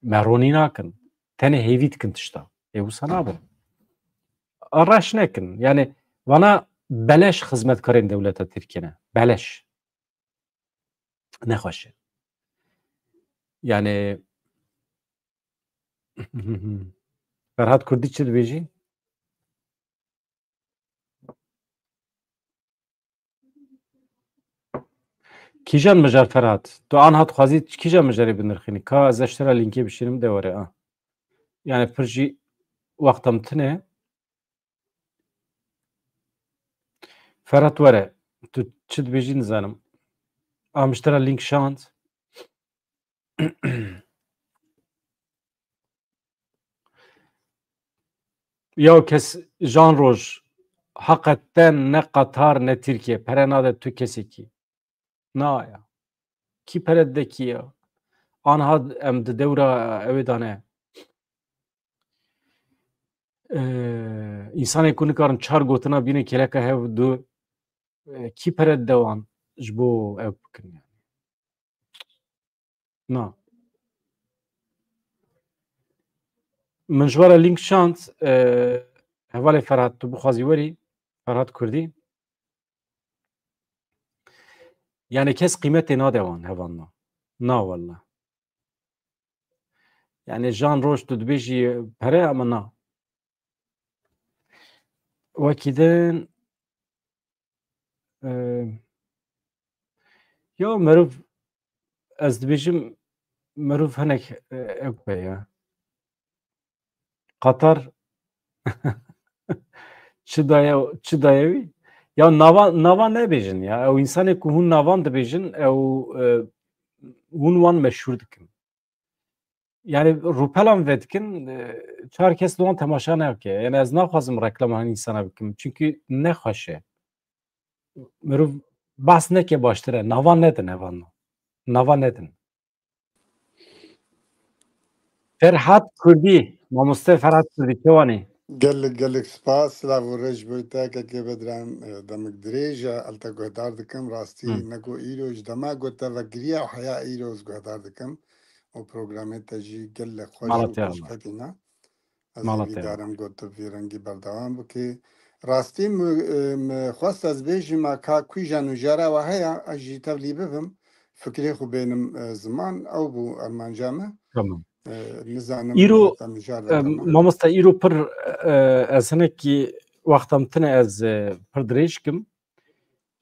Me ronî nakin. Tenê hêvî dikin tişta. Ê wisa nabin. Reş nekin. Yani vana beleş xizmetkarên dewleta Tirkiye ne. Beleş. Nexweş e. Yani Ferhat Kurdî çi dibêjî? Kîjan mijar Ferhat? Tu an dixwazî kîjan mijarê binirxînî? Ka ez ji te re linkê bişînim de were a. Yani pir jî wexta min tune. Ferhat were. Tu çi dibêjî nizanim. A min ji te re link şand. Ya kes jan roj heqetten ne Qatar ne Tirkiye pere nade tu kesekî. Na ya. Kî pere dide kî ya? Anha em di dewra evê de ne. İnsanê ku nikarin çar gotina bînin kêleka hev du kî pere dide wan ji bo ew bikin yani. Na. Min ji we re link şand hevalê Ferhat tu bixwazî werî Ferhat Kurdî. Yani kes qîmetê nade wan hevan na. Na wallah. Yani jan roj tu dibêjî pere ama na. Wekî din ya merov ez dibêjim merov hinek ew be ya. Qatar çi daye wî? Ya navan nebêjin ya. Ew însanê ku hûn navan dibêjin ew hûn wan meşhûr dikin. Yani rûpelan ve dikin çar kes li wan temaşa nake. Yani ez naxwazim reklama hin însana bikim. Çünkü nexweş e. Mirov behs neke baştir e. Navan nedin hevan. Navan nedin. Ferhat Kurdî. Mamoste Ferhat Kurdî çi wanî? Gelek spas lavorêj boytekekê vedran demek dirêja elta guhdar dikim rastî neko îro ji dema got tevegiriya heya îro ez guhdar dikim û programê te jî gelek xweş û pêşketîne ez hêvî darim got tu vî rengî berdewam bikî rastî xwest ez bêjim ka kûjan û jera we heya ez jî tevlî bibim fikrê xwe bênim ziman ew bû ermanca me Tamam. nizanim îro mijar mamoste îro pir ez hinekî wexta min tune ez pir dirêj kim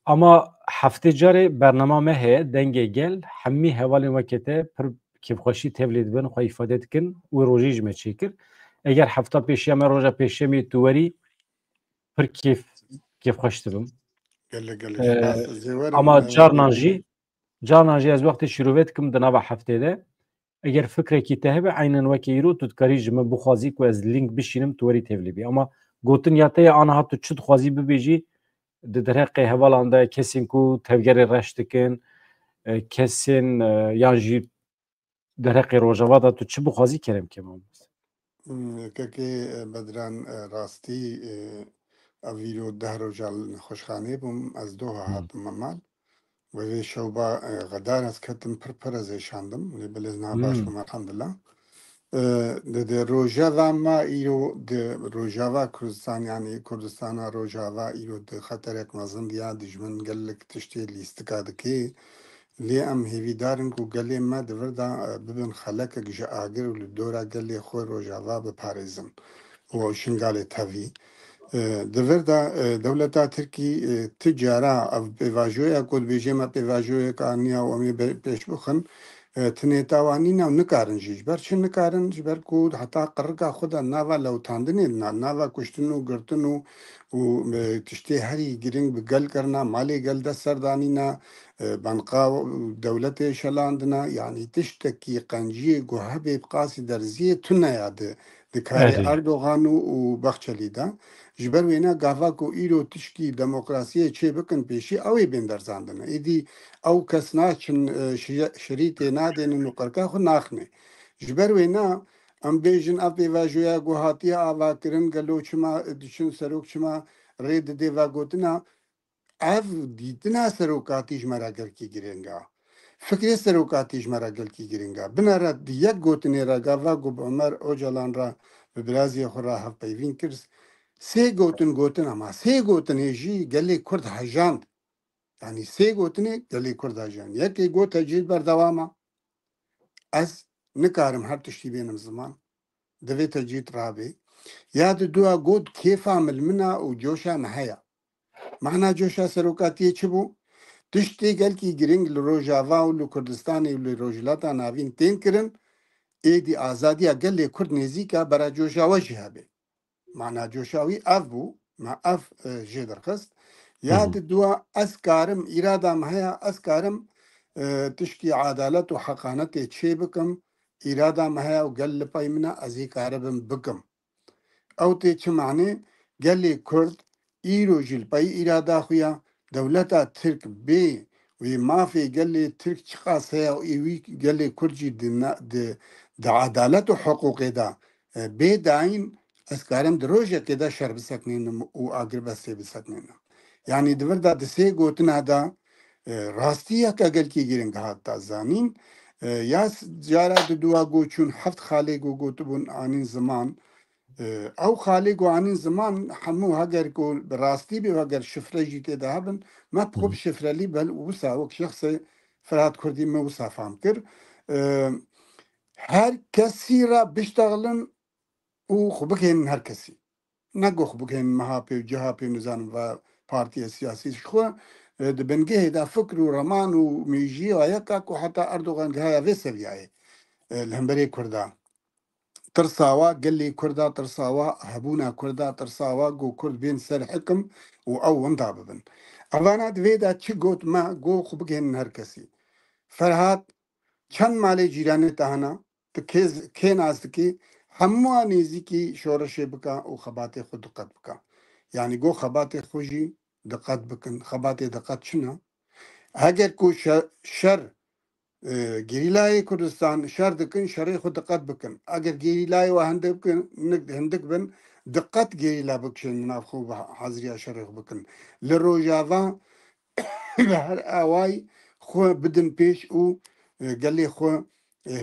ama heftê carê bernama me heye dengê gel hemî hevalên wekê te pir kêfxweşî tevlî dibin xwe îfade dikin wê rojî ji me çêkir eger hefta pêşiya me roja pêşemê tu werî pir kêfxweş dibim ama carnan jî ez wextê şîrovê dikim di nava heftê de eger fikrekî te hebe aynen wekî îro tu dikarî ji min bixwazî ku ez link bişînim tu werî tevlî bî ama gotin ya te ya aniha tu çi dixwazî bibêjî di derheqê hevalan de kesên ku tevgerê reş dikin kesên yan jî derheqê rojava da tu çi bixwazî kerem ke kekê bedran rastî ev îro deh roja li xweşxanê bûm ez doha hatim me mal ve vê şewba xedar ez ketim pir ez êşandim lê bilêz niha baş bûm elhemdullah di rojava me îro di rojava Kurdistan yanî Kurdistana rojava îro di xeterek mezin ya dijmin gelek tiştê lîstika dikê lê em hêvîdarin ku gelê me divir da bibin xelekek ji agir û li dora gelê xwe rojava biparêzin û şingalê tevî divir da dewleta Tirkî ti cara ev pêvajoya ku dibêje me pêvajoyeka aniya û em ê pêş bixin tinê tawanîna û nikarin jî ji ber çi nikarin ji ber ku heta qirika xwe de nava lewtandinê nava kuştin û girtin û tiştê herî giring bi gel kirina malê gel dest serdanîna benqa dewletê şelandina yanî tiştekî qenciyê ku hebê bi qasî derziyê tune ya di دکاره اردوغان و بخشلی دا جبر وینا گاوا کو ایرو تشکی دموکراسی چه بکن پیشی اوی بندر زاندنه ایدی او کس ناچن شریط نادن نقرکا خو ناخنه جبر وینا ام بیجن اپی واجویا گوهاتی آوا کرن گلو چما دشن سروک چما رید دیوا گوتنا اف دیتنا سروکاتیش مرا گل کی گرنگا فکر سروکاتیش مرا گل کی گرنگا بنارد یک گوتنی را گاوا گو عمر اوجلان را به برازی خورا هف پیوین کرد سه گوتن اما سه گوتن جی گلی کرد هجاند یعنی سه گوتنی گلی کرد هجاند یکی گوت جید بر دواما از نکارم هر تشتی بینم زمان دویت جید رابی یاد دو گوت کیفا ملمنا و جوشا محیا معنا جوشا سروکاتی چه بو تشتی گل کی گرنگ لروجاوا و لکردستانی و لروجلاتا ناوین تین کرن ایدی آزادی گلی کرد نزیکا برا جوشا وجه هبه معنا جوشاوی اف بو ما اف جدر خست یاد دوا اسکارم ارادا محیا اسکارم تشکی عدالت و حقانت چه بکم ارادا محیا و گل پای منا ازی کاربم بکم او تی چه معنی گلی کرد ایرو جل پای ارادا خویا دولتا ترک بی وی مافی گلی ترک چقاس هیا و ایوی گلی کرجی د عدالت و حقوق دا بی داین اسکارم دروجه که دا شر بسکنینم و آگر بسته بسکنینم یعنی دور دا دسه گوتنا دا راستیه که گل کی گیرنگ حتا زانین یا جارا دوا گوچون هفت خاله گو گوتبون آنین زمان او خالی گوانین زمان همو هگر کو راستی به هگر شفره جیته ده هبن ما بخوب شفرلی بل وسا وک شخص فرات کردی ما وسا فهم کر هر کسی را بشتغلن او خوبک هم هر کسی نگو خوبک هم مهاپی و جهاپی نزانم و پارتی سیاسی شخوا ده بنگه دا فکر و رمان و میجی و یکا کو حتی اردوغان که های ویسویای الهمبری کردان ترساوا قال لي كردا ترساوا هبونا كردا ترساوا جو كرد بين سر حكم او وندابن اوانا دويدا چي گوت ما گو خوبگين هركسي فرهات چند مالي جيراني تهانا تكيز كين آستكي هموا نيزيكي شورشي بكا او خباتي خود دقت بكا يعني گو خباتي خوجي دقت بكن خباتي دقت شنا هاگر کو شر گریلای کردستان شر دکن شرای خود دقت بکن اگر گریلای و هندک بکن هندک بن دقت گریلا بکشن مناف خوب حاضری شرای خود بکن لروجاوا هر آوای خو بدن پیش او گلی خو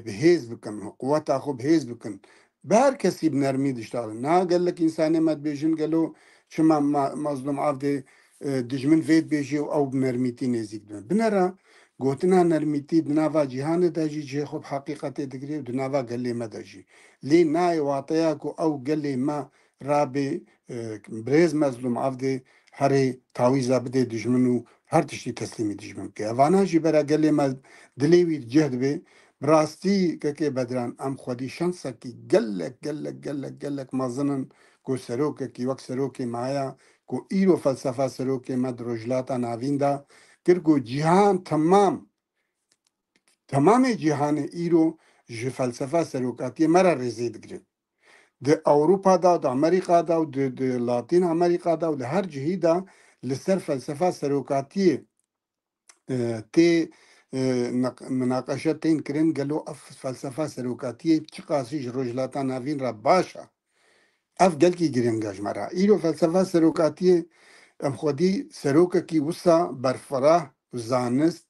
بهیز بکن قوتا خو بهیز بکن بهر کسی بنرمی دشتاغل نا گلک انسانی مد بیجن گلو شما مظلوم عفده دجمن وید بیجی او بنرمیتی نزیک دون بنرا گوتنا نرمیتی دناوا جهان داجی جه خوب حقیقت دگری دناوا گلی ما داجی لی نای واطیا کو او گلی ما رابی برز مظلوم عفده هری تاویزا بده دجمنو هر تشتی تسلیمی دجمن که اوانا جی برا گلی ما دلیوی جهد به براستی که بدران ام خودی شانسا کی گلک مازنن کو سروک کی وقت سروک مایا کو ایرو فلسفه سروک مد رجلاتا ناویندا کرگو جهان تمام جهان ایرو جو فلسفه سروکاتی مرا رزید گرد د اوروپا دا د امریکا دا د لاتین امریکا دا د هر جهی دا لسر فلسفه سروکاتی تی مناقشه تین کرن گلو اف فلسفه سروکاتی چی قاسیش رجلاتا ناوین را باشا اف گل کی گرنگاج مرا ایرو فلسفه سروکاتی ام خودی سروکه کی وسا برفراه زانست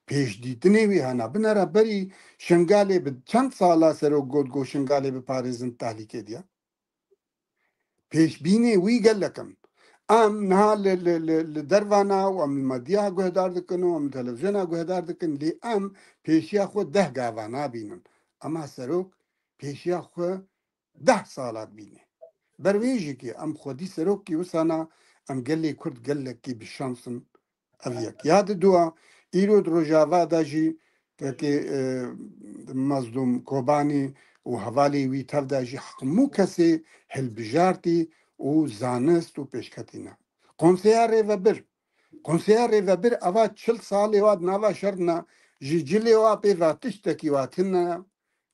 پیش دیتنی وی هنا بنارا بری شنگاله به چند سالا سروک گو شنگاله به پارزن تحلیک دیا پیش بینی وی گلکم ام نها لدروانا و ام المدیا گوهدار دکن و ام تلویزیونا گوهدار دکن لی ام پیشیا خود 10 گاوانا بینن اما سروک پیشیا خود 10 سالات بینه برویجی که ام خودی سروک کی وسانا ام گلی کرد گلک کی بشانسن اویک یاد دوا ایرود روجاوا داجی که مظلوم کوبانی و حوالی وی تف داجی مو کسی هل بجارتی و زانست و پیشکتینا قنسیار و بر اوا 40 سالی واد نوا شرنا جلی وا پی واتش تکی واتنا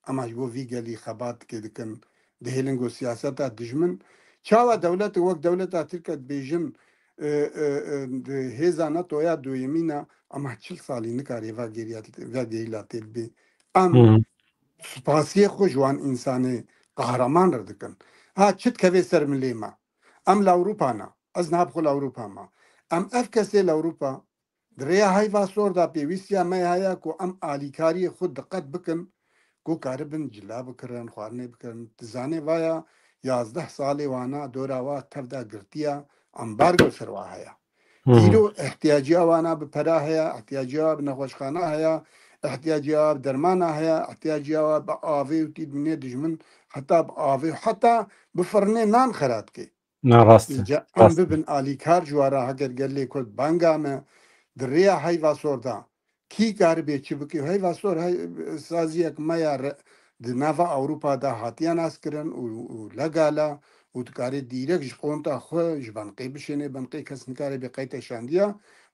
اما جو وی گلی خبات که دکن دهێلنگۆ سیاسەتا دژمن چاوە دەولەت وەک دەولەتا ترکەت بێژن هێزا نەتۆیا دوێمینە ئەمە 40 ساڵی نکاری گەیلا تێ بێ ئەم سوپاسیە خۆ جوان ئینسانێ قەهرەمان دەکەن ها چت کەوێ سەر ملێمە ئەم لە ئەوروپانە ئەس نابخۆ لە ئەوروپاما ئەم ئەف کەسێ لە ئەوروپا درێیا هەیڤا سۆردا پێویستیا مە هەیە و ئەم ئالیکاریە خود دقت بکەن گۆ کارە بن جلا بکردن خواردنێ بکردن دزانێ وایە 11 ساڵێ وانە دۆراوە تەردا گرتیە ئەمبارگۆ سەروا هەیە ئیرۆ احتیاجیا وانە بپەرا هەیە احتیاجیا نەخۆشخانە هەیە احتیاجیا دەرمانە هەیە احتیاجیاوە بە ئاوێ و تیدنێ دژمن حتا بە ئاوێ حتا بفڕنێ نان خەراتکەی ئەم ببن ئالیکار جوارە هەگەر گەلێ کورد بانگامە درێیا هەیڤا سۆردا کی کار بێ چی بکە هەیڤا سۆر سازیەک مەیە ناڤە ئەوروپادا هاتیان ناسکردن و لەگالە و دکارێت دیرەک ji قۆنتا xwe ji banqê bişêne banqê kes nikare bê qeytê şandiya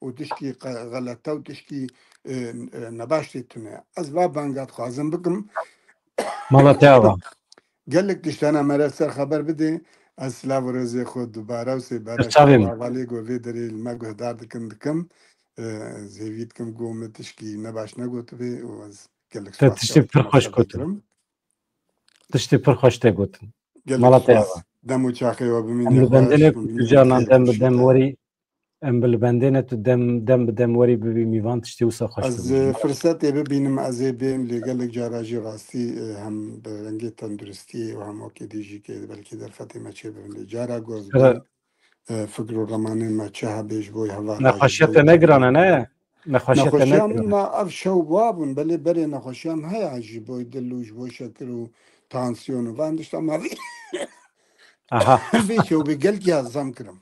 û tişkî xelete û tişkî nebaş tê tune ez va banga dixwazim bikim gelek tiştana mere ser xeber bidê ez silav rêzê xwe dubare sê bervalê got vê derê me guhdar dikim zêvî dikim got me tişkî nebaş negotivê û ez gelek tiştê pir xweş gotin tiştê pir xweş tê gotin Malatya دم و چاقیەوە بمینێجانان دەم بە دەموەری ئەم بلبندێنە تو دەم بە دەموەری ببی میوان تشتی وسە خۆش فرسەتێ ببینم ئەزێ بێم لێگەلێک جاراژی ڕاستی هەم بەرەنگی تەندروستی و هەمووکە دیژی کێ بەلکی دەرفەتی مەچێ بن لێ جارا گۆز فکر و ڕەمانێ مەچە هەبێژ بۆی هەوا نەخۆشیەتە نەگرانە نایە نەخۆشیان ئەف شەو وابوون بەلێ بەرێ نەخۆشیان هەیەژی بۆی دلوش بۆی شەکر و تانسیۆن و واندشتا ماوی بێ بێ gelkî zam kirim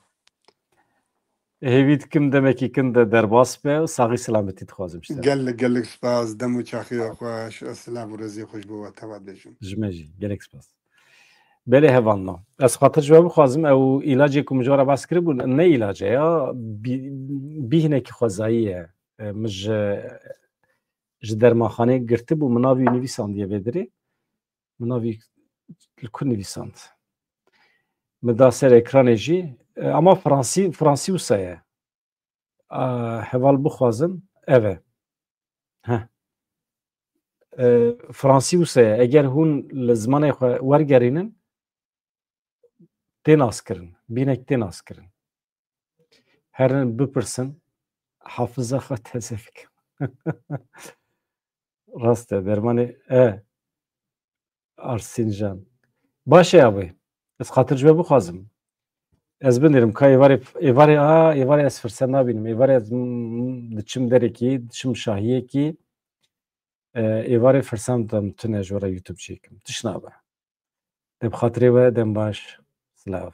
hêvî dikim demekî kin de derbas be saxî selametî dixwazim gelek spas dem û çaxiya xweş silav û rezî xweş bo we teva bêjin ji me jî gelek spas belê hevanna ez xatir ji we bixwazim ew îlacê ku mijara bas kiribûn ne îlace ya bîhinekî xwezayî ye min ji dermanxanê girtibû min navî nivîsandiye vê dirê min navî li ku nivîsand mi da ser ekranê jî ama Fransî wisa ye heval bixwazin ev e Fransî wisa ye eger hûn li zimanê xwe wergerînin tê naskirin bînek tê naskirin herin bipirsin hafiza xwe teze bikin rast e dermanê Arsîncan baş e avê ez xatir ji we bixwazim ez binêrim ka êvarê ez firset nabînim êvarê ez diçim derekî diçim şahiyekî êvarê firsem dem tune ji were YouTube çêkim tiş nabe dem xatirê we dem baş silav